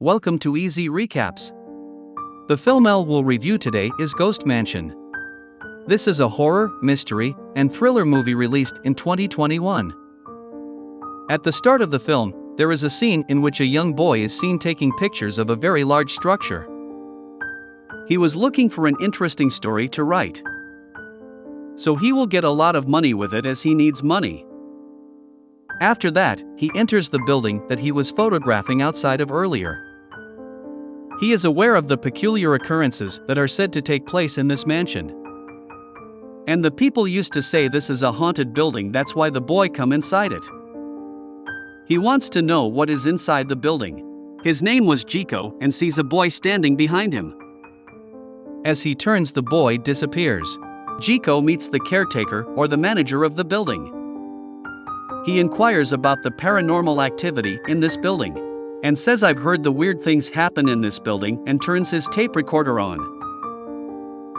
Welcome to Easy Recaps. The film we'll review today is Ghost Mansion. This is a horror, mystery, and thriller movie released in 2021. At the start of the film, there is a scene in which a young boy is seen taking pictures of a very large structure. He was looking for an interesting story to write. So he will get a lot of money with it as he needs money. After that, he enters the building that he was photographing outside of earlier. He is aware of the peculiar occurrences that are said to take place in this mansion. And the people used to say this is a haunted building, that's why the boy come inside it. He wants to know what is inside the building. His name was Chico and sees a boy standing behind him. As he turns, the boy disappears. Chico meets the caretaker or the manager of the building. He inquires about the paranormal activity in this building and says, "I've heard the weird things happen in this building," and turns his tape recorder on.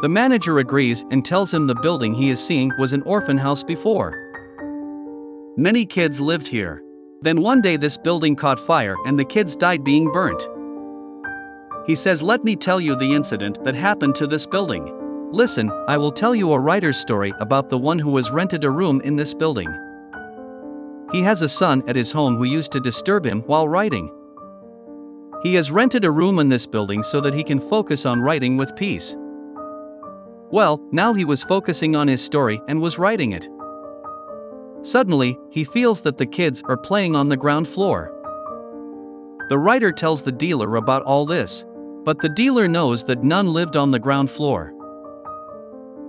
The manager agrees and tells him the building he is seeing was an orphan house before. Many kids lived here. Then one day this building caught fire and the kids died being burnt. He says, "Let me tell you the incident that happened to this building. Listen, I will tell you a writer's story about the one who has rented a room in this building. He has a son at his home who used to disturb him while writing. He has rented a room in this building so that he can focus on writing with peace. Well, now he was focusing on his story and was writing it. Suddenly, he feels that the kids are playing on the ground floor. The writer tells the dealer about all this, but the dealer knows that none lived on the ground floor.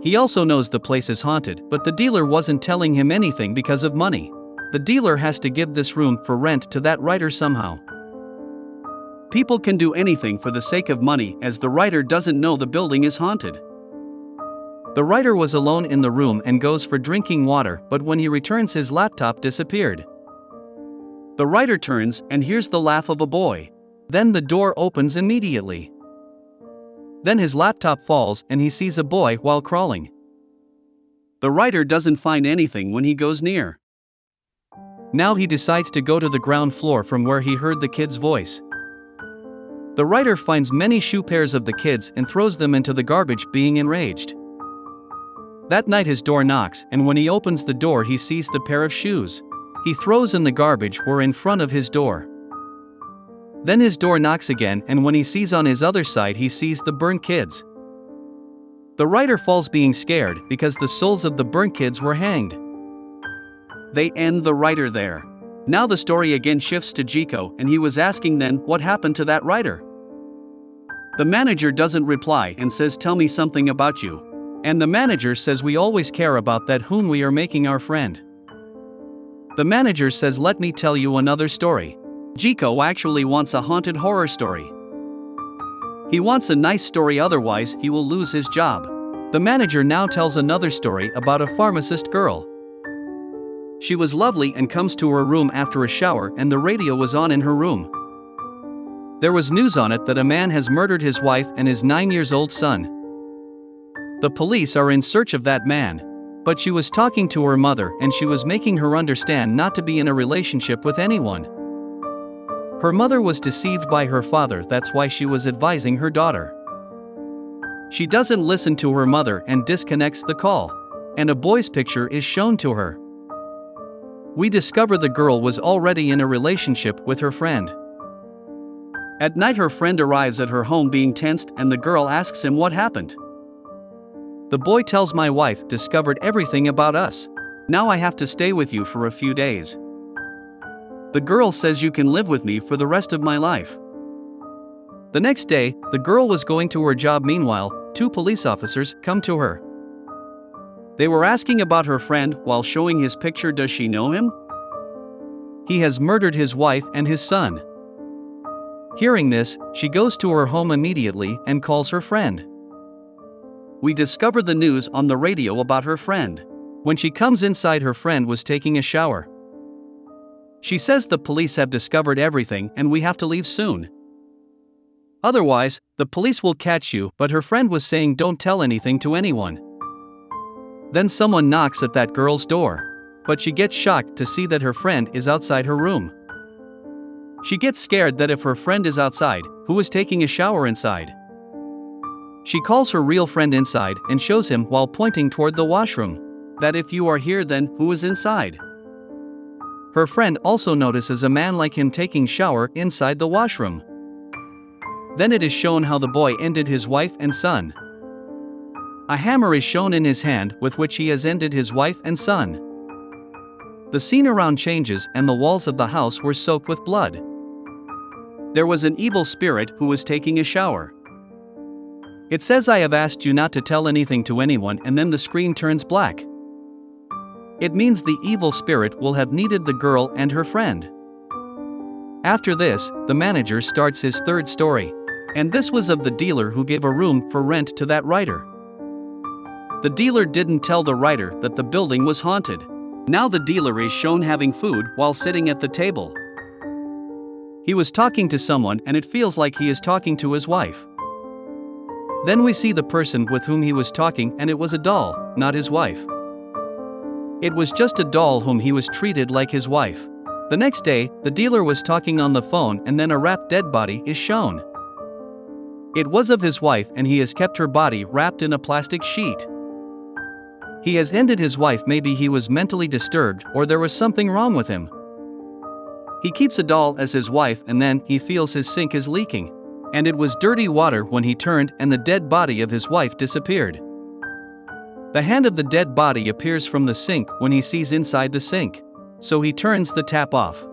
He also knows the place is haunted, but the dealer wasn't telling him anything because of money. The dealer has to give this room for rent to that writer somehow. People can do anything for the sake of money, as the writer doesn't know the building is haunted. The writer was alone in the room and goes for drinking water, but when he returns his laptop disappeared. The writer turns and hears the laugh of a boy. Then the door opens immediately. Then his laptop falls and he sees a boy while crawling. The writer doesn't find anything when he goes near. Now he decides to go to the ground floor from where he heard the kid's voice. The writer finds many shoe pairs of the kids and throws them into the garbage, being enraged. That night his door knocks, and when he opens the door he sees the pair of shoes he throws in the garbage were in front of his door. Then his door knocks again, and when he sees on his other side he sees the burnt kids. The writer falls being scared because the souls of the burnt kids were hanged. They end the writer there. Now the story again shifts to Chico, and he was asking then what happened to that writer. The manager doesn't reply and says, "Tell me something about you." And the manager says, "We always care about that whom we are making our friend." The manager says, "Let me tell you another story." Chico actually wants a haunted horror story. He wants a nice story, otherwise he will lose his job. The manager now tells another story about a pharmacist girl. She was lovely and comes to her room after a shower, and the radio was on in her room. There was news on it that a man has murdered his wife and his 9-year-old son. The police are in search of that man. But she was talking to her mother and she was making her understand not to be in a relationship with anyone. Her mother was deceived by her father, that's why she was advising her daughter. She doesn't listen to her mother and disconnects the call. And a boy's picture is shown to her. We discover the girl was already in a relationship with her friend. At night her friend arrives at her home being tensed, and the girl asks him what happened. The boy tells, "My wife discovered everything about us. Now I have to stay with you for a few days." The girl says, "You can live with me for the rest of my life." The next day, the girl was going to her job. Meanwhile, 2 police officers come to her. They were asking about her friend while showing his picture. Does she know him? He has murdered his wife and his son. Hearing this, she goes to her home immediately and calls her friend. We discover the news on the radio about her friend. When she comes inside, her friend was taking a shower. She says, "The police have discovered everything and we have to leave soon. Otherwise, the police will catch you," but her friend was saying, "Don't tell anything to anyone." Then someone knocks at that girl's door. But she gets shocked to see that her friend is outside her room. She gets scared that if her friend is outside, who is taking a shower inside. She calls her real friend inside and shows him while pointing toward the washroom that if you are here, then who is inside? Her friend also notices a man like him taking shower inside the washroom. Then it is shown how the boy ended his wife and son. A hammer is shown in his hand with which he has ended his wife and son. The scene around changes and the walls of the house were soaked with blood. There was an evil spirit who was taking a shower. It says, "I have asked you not to tell anything to anyone," and then the screen turns black. It means the evil spirit will have needed the girl and her friend. After this, the manager starts his third story. And this was of the dealer who gave a room for rent to that writer. The dealer didn't tell the writer that the building was haunted. Now the dealer is shown having food while sitting at the table. He was talking to someone and it feels like he is talking to his wife. Then we see the person with whom he was talking, and it was a doll, not his wife. It was just a doll whom he was treated like his wife. The next day, the dealer was talking on the phone and then a wrapped dead body is shown. It was of his wife and he has kept her body wrapped in a plastic sheet. He has ended his wife. Maybe he was mentally disturbed or there was something wrong with him. He keeps a doll as his wife and then he feels his sink is leaking. And it was dirty water when he turned and the dead body of his wife disappeared. The hand of the dead body appears from the sink when he sees inside the sink. So he turns the tap off.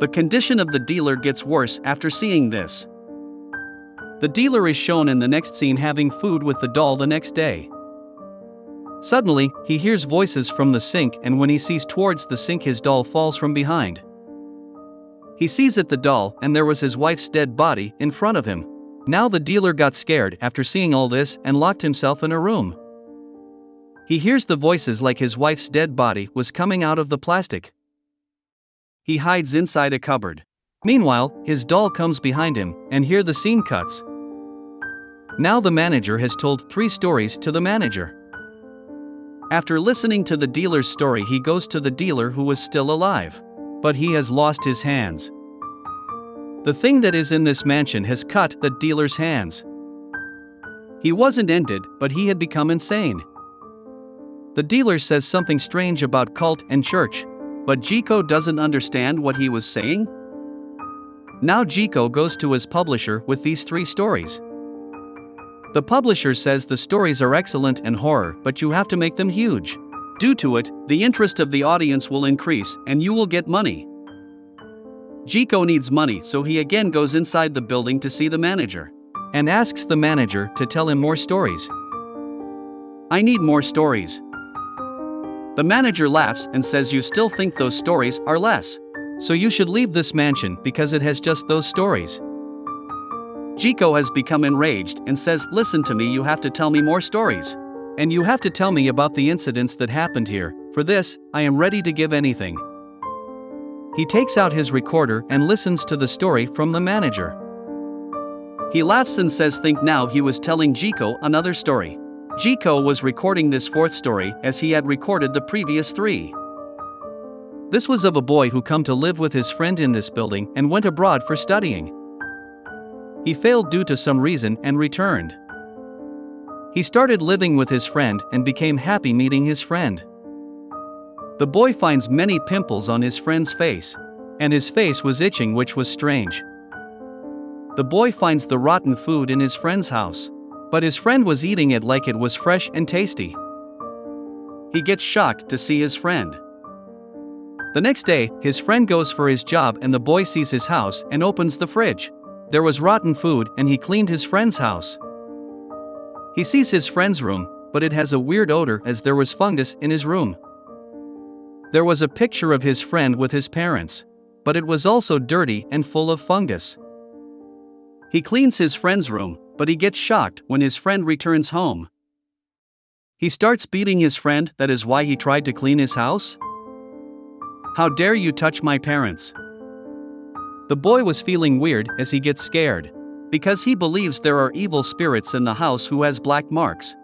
The condition of the dealer gets worse after seeing this. The dealer is shown in the next scene having food with the doll the next day. Suddenly, he hears voices from the sink, and when he sees towards the sink, his doll falls from behind. He sees it, the doll, and there was his wife's dead body in front of him. Now the dealer got scared after seeing all this and locked himself in a room. He hears the voices like his wife's dead body was coming out of the plastic. He hides inside a cupboard. Meanwhile, his doll comes behind him, and here the scene cuts. Now the manager has told 3 stories to the manager. After listening to the dealer's story, he goes to the dealer who was still alive. But he has lost his hands. The thing that is in this mansion has cut the dealer's hands. He wasn't ended, but he had become insane. The dealer says something strange about cult and church, but Jiko doesn't understand what he was saying. Now Jiko goes to his publisher with these 3 stories. The publisher says the stories are excellent and horror, but you have to make them huge. Due to it, the interest of the audience will increase and you will get money. Jiko needs money, so he again goes inside the building to see the manager and asks the manager to tell him more stories. "I need more stories." The manager laughs and says, "You still think those stories are less? So you should leave this mansion because it has just those stories." Jiko has become enraged and says, "Listen to me, you have to tell me more stories. And you have to tell me about the incidents that happened here. For this, I am ready to give anything." He takes out his recorder and listens to the story from the manager. He laughs and says, "Think now." He was telling Jiko another story. Jiko was recording this 4th story as he had recorded the previous 3. This was of a boy who come to live with his friend in this building and went abroad for studying. He failed due to some reason and returned. He started living with his friend and became happy meeting his friend. The boy finds many pimples on his friend's face, and his face was itching, which was strange. The boy finds the rotten food in his friend's house, but his friend was eating it like it was fresh and tasty. He gets shocked to see his friend. The next day, his friend goes for his job and the boy sees his house and opens the fridge. There was rotten food and he cleaned his friend's house. He sees his friend's room, but it has a weird odor as there was fungus in his room. There was a picture of his friend with his parents, but it was also dirty and full of fungus. He cleans his friend's room, but he gets shocked when his friend returns home. He starts beating his friend. That is why he tried to clean his house? "How dare you touch my parents?" The boy was feeling weird as he gets scared, because he believes there are evil spirits in the house who has black marks.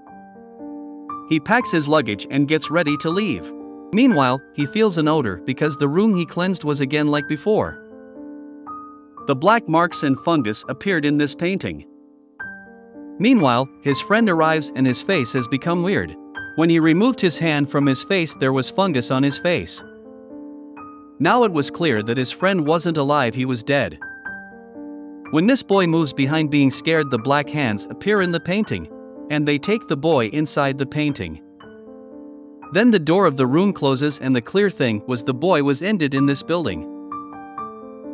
He packs his luggage and gets ready to leave. Meanwhile, he feels an odor because the room he cleansed was again like before. The black marks and fungus appeared in this painting. Meanwhile, his friend arrives and his face has become weird. When he removed his hand from his face, there was fungus on his face. Now it was clear that his friend wasn't alive, he was dead. When this boy moves behind being scared, the black hands appear in the painting, and they take the boy inside the painting. Then the door of the room closes and the clear thing was the boy was ended in this building.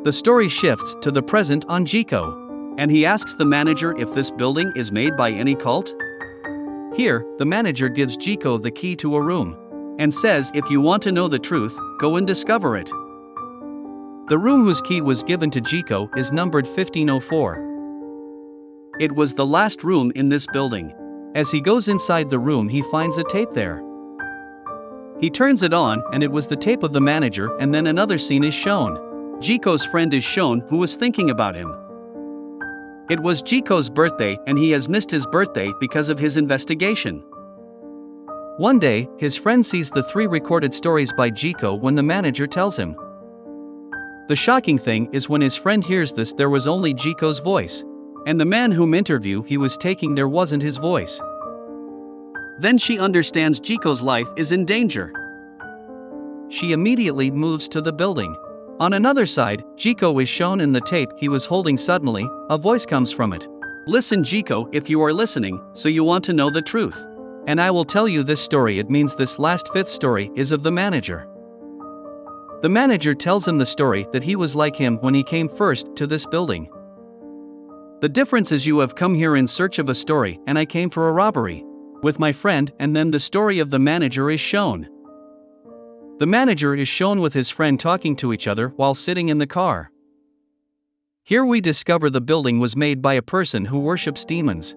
The story shifts to the present on Jiko, and he asks the manager if this building is made by any cult. Here, the manager gives Jiko the key to a room, and says if you want to know the truth, go and discover it. The room whose key was given to Jiko is numbered 1504. It was the last room in this building. As he goes inside the room, he finds a tape there. He turns it on and it was the tape of the manager, and then another scene is shown. Jiko's friend is shown who was thinking about him. It was Jiko's birthday and he has missed his birthday because of his investigation. One day, his friend sees the 3 recorded stories by Jiko when the manager tells him. The shocking thing is when his friend hears this, there was only Jiko's voice, and the man whom interview he was taking, there wasn't his voice. Then she understands Jiko's life is in danger. She immediately moves to the building. On another side, Jiko is shown in the tape he was holding. Suddenly, a voice comes from it. Listen, Jiko, if you are listening, so you want to know the truth. And I will tell you this story. It means this last 5th story is of the manager. The manager tells him the story that he was like him when he came first to this building. The difference is you have come here in search of a story and I came for a robbery with my friend, and then the story of the manager is shown. The manager is shown with his friend talking to each other while sitting in the car. Here we discover the building was made by a person who worships demons.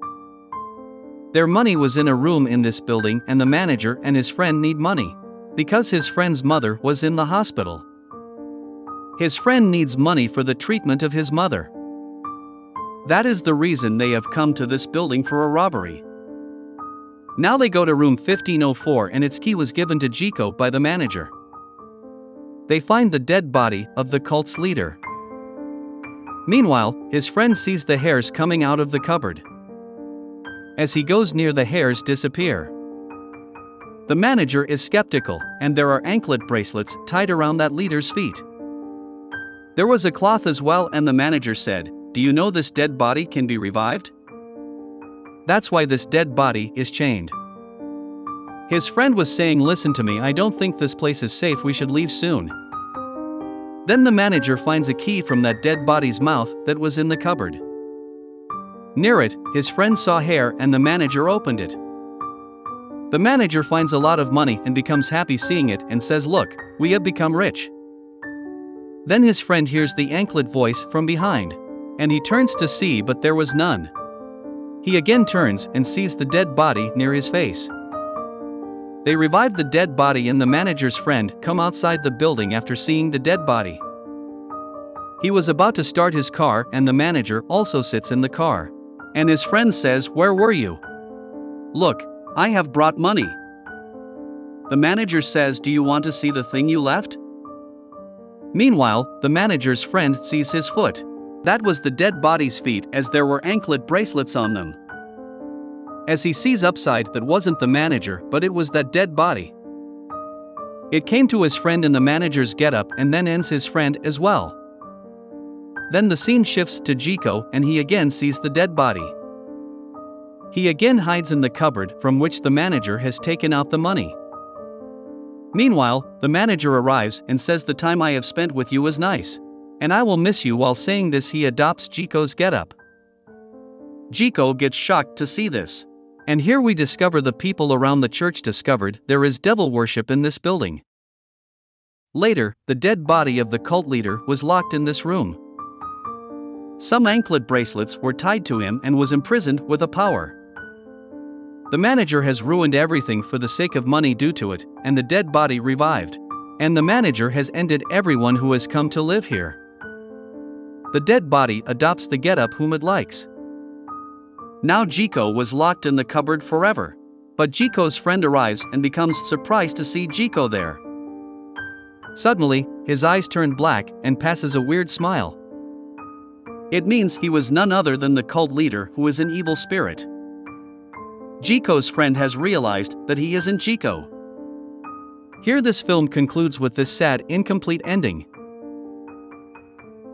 Their money was in a room in this building, and the manager and his friend need money because his friend's mother was in the hospital. His friend needs money for the treatment of his mother. That is the reason they have come to this building for a robbery. Now they go to room 1504 and its key was given to Jiko by the manager. They find the dead body of the cult's leader. Meanwhile, his friend sees the hairs coming out of the cupboard. As he goes near, the hairs disappear. The manager is skeptical, and there are anklet bracelets tied around that leader's feet. There was a cloth as well, and the manager said, "Do you know this dead body can be revived? That's why this dead body is chained." His friend was saying, "Listen to me, I don't think this place is safe, we should leave soon." Then the manager finds a key from that dead body's mouth that was in the cupboard. Near it, his friend saw hair and the manager opened it. The manager finds a lot of money and becomes happy seeing it and says, "Look, we have become rich." Then his friend hears the anklet voice from behind, and he turns to see, but there was none. He again turns and sees the dead body near his face. They revive the dead body and the manager's friend come outside the building after seeing the dead body. He was about to start his car and the manager also sits in the car. And his friend says, "Where were you? Look, I have brought money." The manager says, "Do you want to see the thing you left?" Meanwhile, the manager's friend sees his foot. That was the dead body's feet, as there were anklet bracelets on them. As he sees upside, that wasn't the manager, but it was that dead body. It came to his friend in the manager's getup and then ends his friend as well. Then the scene shifts to Jiko and he again sees the dead body. He again hides in the cupboard from which the manager has taken out the money. Meanwhile, the manager arrives and says, "The time I have spent with you was nice, and I will miss you." While saying this, he adopts Jiko's getup. Jiko gets shocked to see this. And here we discover the people around the church discovered there is devil worship in this building. Later, the dead body of the cult leader was locked in this room. Some anklet bracelets were tied to him and was imprisoned with a power. The manager has ruined everything for the sake of money due to it, and the dead body revived. And the manager has ended everyone who has come to live here. The dead body adopts the getup whom it likes. Now Jiko was locked in the cupboard forever. But Jiko's friend arrives and becomes surprised to see Jiko there. Suddenly, his eyes turn black and passes a weird smile. It means he was none other than the cult leader who is an evil spirit. Jiko's friend has realized that he isn't Jiko. Here this film concludes with this sad, incomplete ending.